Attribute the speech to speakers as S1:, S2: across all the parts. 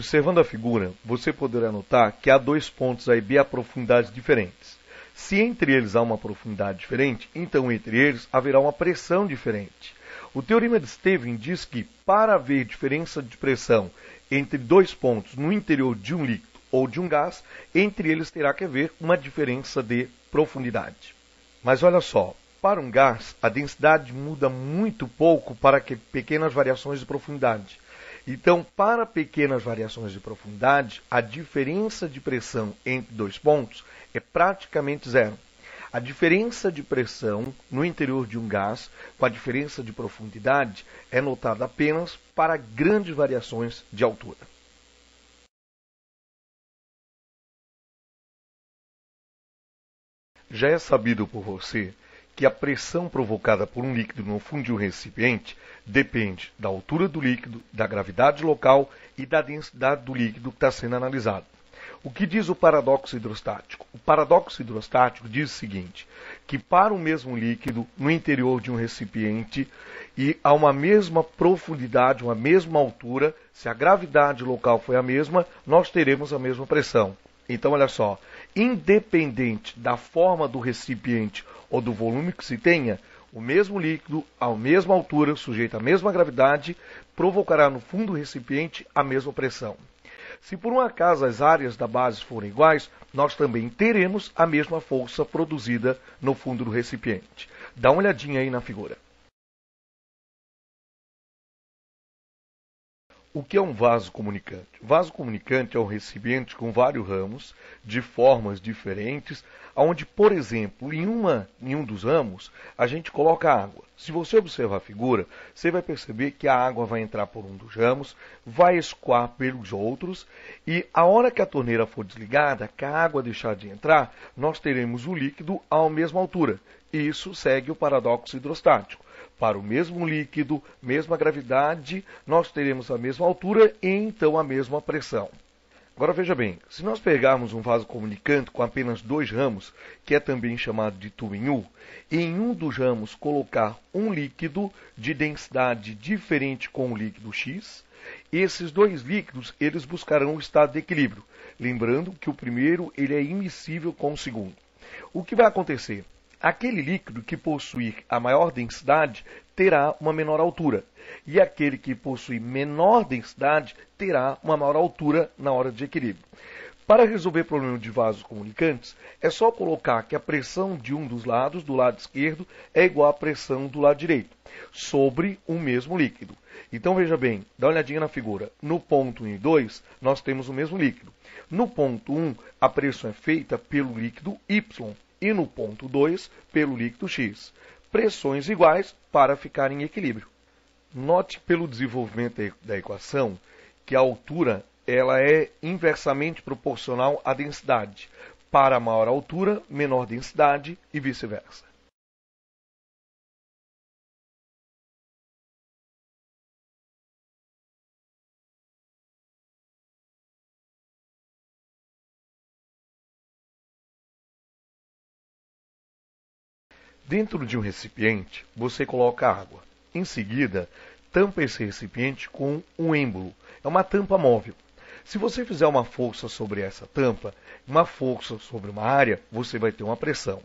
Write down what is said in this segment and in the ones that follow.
S1: Observando a figura, você poderá notar que há dois pontos A e B a profundidades diferentes. Se entre eles há uma profundidade diferente, então entre eles haverá uma pressão diferente. O teorema de Stevens diz que, para haver diferença de pressão entre dois pontos no interior de um líquido ou de um gás, entre eles terá que haver uma diferença de profundidade. Mas olha só, para um gás, a densidade muda muito pouco para pequenas variações de profundidade. Então, para pequenas variações de profundidade, a diferença de pressão entre dois pontos é praticamente zero. A diferença de pressão no interior de um gás com a diferença de profundidade é notada apenas para grandes variações de altura. Já é sabido por você que a pressão provocada por um líquido no fundo de um recipiente depende da altura do líquido, da gravidade local e da densidade do líquido que está sendo analisado. O que diz o paradoxo hidrostático? O paradoxo hidrostático diz o seguinte, que para o mesmo líquido no interior de um recipiente e a uma mesma profundidade, uma mesma altura, se a gravidade local for a mesma, nós teremos a mesma pressão. Então, olha só, independente da forma do recipiente ou do volume que se tenha, o mesmo líquido, à mesma altura, sujeito à mesma gravidade, provocará no fundo do recipiente a mesma pressão. Se por um acaso as áreas da base forem iguais, nós também teremos a mesma força produzida no fundo do recipiente. Dá uma olhadinha aí na figura. O que é um vaso comunicante? O vaso comunicante é um recipiente com vários ramos, de formas diferentes, onde, por exemplo, em um dos ramos, a gente coloca água. Se você observar a figura, você vai perceber que a água vai entrar por um dos ramos, vai escoar pelos outros, e a hora que a torneira for desligada, que a água deixar de entrar, nós teremos o líquido à mesma altura. Isso segue o paradoxo hidrostático. Para o mesmo líquido, mesma gravidade, nós teremos a mesma altura e então a mesma pressão. Agora veja bem, se nós pegarmos um vaso comunicante com apenas dois ramos, que é também chamado de tubo em U, e em um dos ramos colocar um líquido de densidade diferente com o líquido X, esses dois líquidos eles buscarão o estado de equilíbrio. Lembrando que o primeiro ele é imissível com o segundo. O que vai acontecer? Aquele líquido que possuir a maior densidade terá uma menor altura, e aquele que possui menor densidade terá uma maior altura na hora de equilíbrio. Para resolver o problema de vasos comunicantes, é só colocar que a pressão de um dos lados, do lado esquerdo, é igual à pressão do lado direito, sobre o mesmo líquido. Então veja bem, dá uma olhadinha na figura. No ponto 1 e 2, nós temos o mesmo líquido. No ponto 1, a pressão é feita pelo líquido Y, e no ponto 2, pelo líquido X. Pressões iguais para ficar em equilíbrio. Note pelo desenvolvimento da equação que a altura ela é inversamente proporcional à densidade. Para maior altura, menor densidade e vice-versa. Dentro de um recipiente, você coloca água. Em seguida, tampa esse recipiente com um êmbolo. É uma tampa móvel. Se você fizer uma força sobre essa tampa, uma força sobre uma área, você vai ter uma pressão.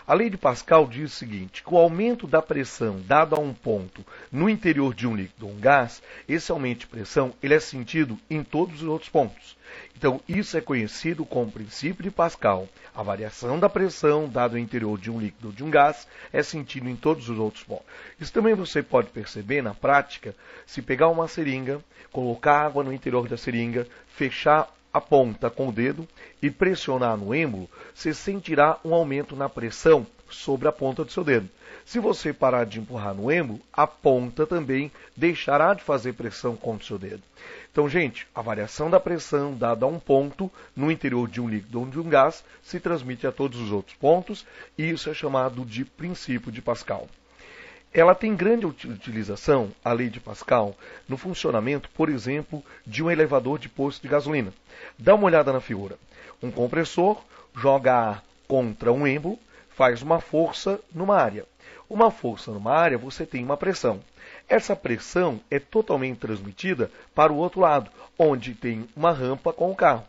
S1: A lei de Pascal diz o seguinte, que o aumento da pressão dado a um ponto no interior de um líquido ou um gás, esse aumento de pressão ele é sentido em todos os outros pontos. Então, isso é conhecido como princípio de Pascal. A variação da pressão dada ao interior de um líquido ou de um gás é sentido em todos os outros pontos. Isso também você pode perceber na prática, se pegar uma seringa, colocar água no interior da seringa, fechar a ponta com o dedo e pressionar no êmbolo, você sentirá um aumento na pressão sobre a ponta do seu dedo. Se você parar de empurrar no êmbolo, a ponta também deixará de fazer pressão contra o seu dedo. Então, gente, a variação da pressão dada a um ponto no interior de um líquido ou de um gás se transmite a todos os outros pontos e isso é chamado de princípio de Pascal. Ela tem grande utilização, a lei de Pascal, no funcionamento, por exemplo, de um elevador de posto de gasolina. Dá uma olhada na figura. Um compressor joga ar contra um êmbolo, faz uma força numa área. Uma força numa área, você tem uma pressão. Essa pressão é totalmente transmitida para o outro lado, onde tem uma rampa com o carro.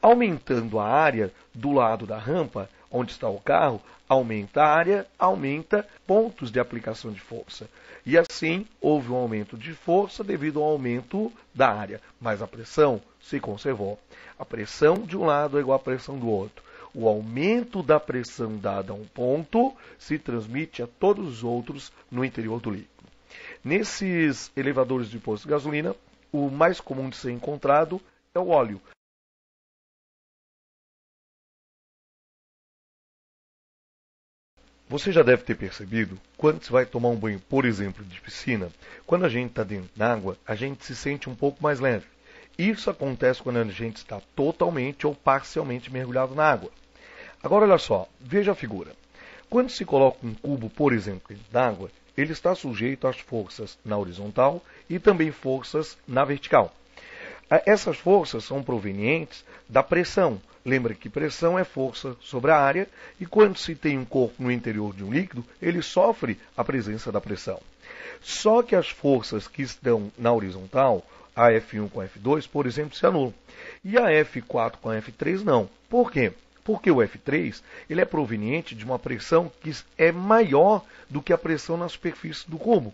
S1: Aumentando a área do lado da rampa, onde está o carro, aumenta a área, aumenta pontos de aplicação de força. E assim, houve um aumento de força devido ao aumento da área, mas a pressão se conservou. A pressão de um lado é igual à pressão do outro. O aumento da pressão dada a um ponto se transmite a todos os outros no interior do líquido. Nesses elevadores de posto de gasolina, o mais comum de ser encontrado é o óleo. Você já deve ter percebido, quando você vai tomar um banho, por exemplo, de piscina, quando a gente está dentro d'água, a gente se sente um pouco mais leve. Isso acontece quando a gente está totalmente ou parcialmente mergulhado na água. Agora olha só, veja a figura. Quando se coloca um cubo, por exemplo, dentro d'água, ele está sujeito às forças na horizontal e também forças na vertical. Essas forças são provenientes da pressão. Lembra que pressão é força sobre a área e quando se tem um corpo no interior de um líquido, ele sofre a presença da pressão. Só que as forças que estão na horizontal, a F1 com a F2, por exemplo, se anulam. E a F4 com a F3 não. Por quê? Porque o F3 ele é proveniente de uma pressão que é maior do que a pressão na superfície do cubo.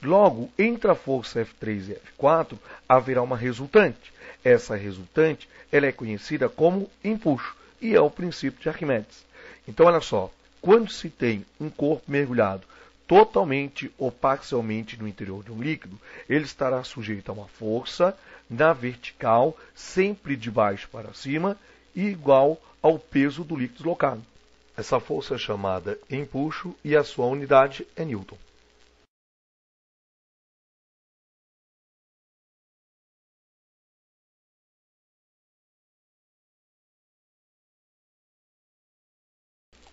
S1: Logo, entre a força F3 e F4, haverá uma resultante. Essa resultante ela é conhecida como empuxo e é o princípio de Arquimedes. Então, olha só, quando se tem um corpo mergulhado totalmente ou parcialmente no interior de um líquido, ele estará sujeito a uma força na vertical, sempre de baixo para cima, e igual ao peso do líquido deslocado. Essa força é chamada empuxo e a sua unidade é Newton.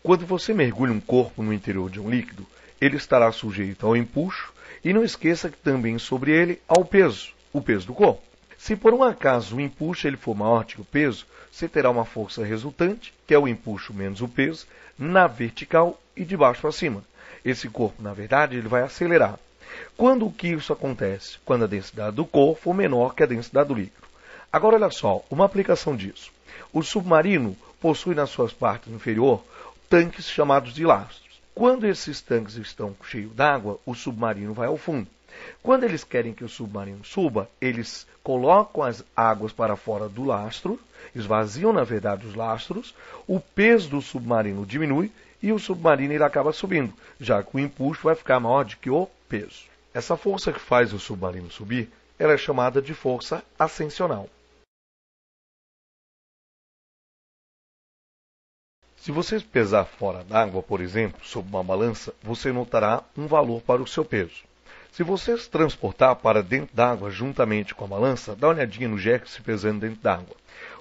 S1: Quando você mergulha um corpo no interior de um líquido, ele estará sujeito ao empuxo e não esqueça que também sobre ele há o peso do corpo. Se por um acaso o empuxo ele for maior que o peso, você terá uma força resultante, que é o empuxo menos o peso, na vertical e de baixo para cima. Esse corpo, na verdade, ele vai acelerar. Quando que isso acontece? Quando a densidade do corpo for menor que a densidade do líquido. Agora, olha só, uma aplicação disso. O submarino possui nas suas partes inferiores tanques chamados de lastros. Quando esses tanques estão cheios d'água, o submarino vai ao fundo. Quando eles querem que o submarino suba, eles colocam as águas para fora do lastro, esvaziam, na verdade, os lastros, o peso do submarino diminui e o submarino ele acaba subindo, já que o empuxo vai ficar maior do que o peso. Essa força que faz o submarino subir, ela é chamada de força ascensional. Se você pesar fora d'água, por exemplo, sob uma balança, você notará um valor para o seu peso. Se você se transportar para dentro d'água juntamente com a balança, dá uma olhadinha no jegue se pesando dentro d'água.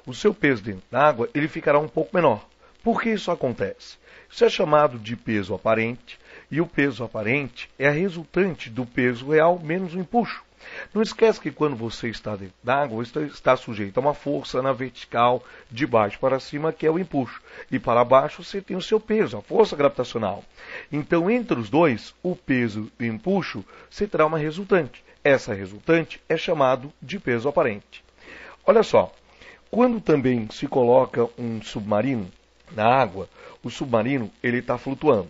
S1: O seu peso dentro d'água ele ficará um pouco menor. Por que isso acontece? Isso é chamado de peso aparente, e o peso aparente é a resultante do peso real menos o empuxo. Não esquece que quando você está dentro d'água, você está sujeito a uma força na vertical, de baixo para cima, que é o empuxo. E para baixo você tem o seu peso, a força gravitacional. Então, entre os dois, o peso e o empuxo, você terá uma resultante. Essa resultante é chamado de peso aparente. Olha só, quando também se coloca um submarino na água, o submarino ele está flutuando.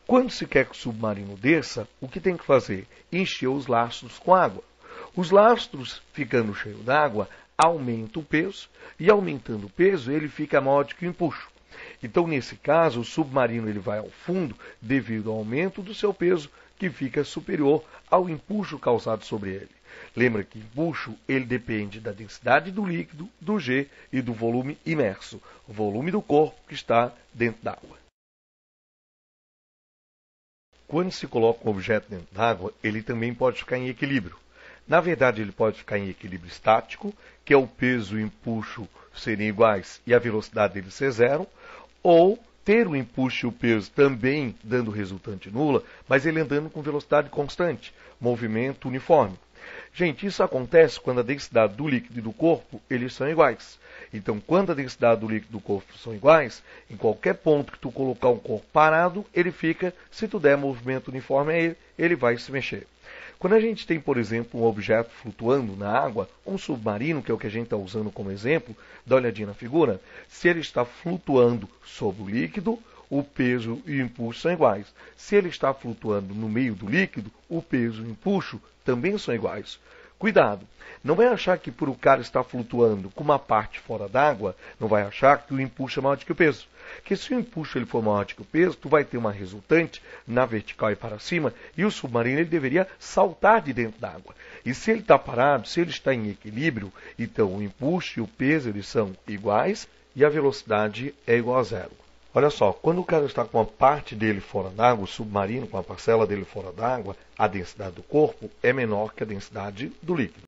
S1: Quando se quer que o submarino desça, o que tem que fazer? Encher os lastros com água. Os lastros, ficando cheios d'água, aumentam o peso, e aumentando o peso, ele fica maior do que o empuxo. Então, nesse caso, o submarino ele vai ao fundo devido ao aumento do seu peso, que fica superior ao empuxo causado sobre ele. Lembra que empuxo ele depende da densidade do líquido, do G e do volume imerso, o volume do corpo que está dentro d'água. Quando se coloca um objeto dentro d'água, ele também pode ficar em equilíbrio. Na verdade, ele pode ficar em equilíbrio estático, que é o peso e o empuxo serem iguais e a velocidade dele ser zero, ou ter o empuxo e o peso também dando resultante nula, mas ele andando com velocidade constante, movimento uniforme. Gente, isso acontece quando a densidade do líquido e do corpo eles são iguais. Então, quando a densidade do líquido e do corpo são iguais, em qualquer ponto que tu colocar um corpo parado, ele fica, se tu der movimento uniforme a ele, ele vai se mexer. Quando a gente tem, por exemplo, um objeto flutuando na água, um submarino, que é o que a gente está usando como exemplo, dá uma olhadinha na figura, se ele está flutuando sobre o líquido, o peso e o impulso são iguais. Se ele está flutuando no meio do líquido, o peso e o impulso também são iguais. Cuidado, não vai achar que por o cara estar flutuando com uma parte fora d'água, não vai achar que o impulso é maior do que o peso. Porque se o impulso ele for maior do que o peso, tu vai ter uma resultante na vertical e para cima, e o submarino ele deveria saltar de dentro d'água. E se ele está parado, se ele está em equilíbrio, então o impulso e o peso eles são iguais e a velocidade é igual a zero. Olha só, quando o cara está com uma parte dele fora d'água, o submarino com a parcela dele fora d'água, a densidade do corpo é menor que a densidade do líquido.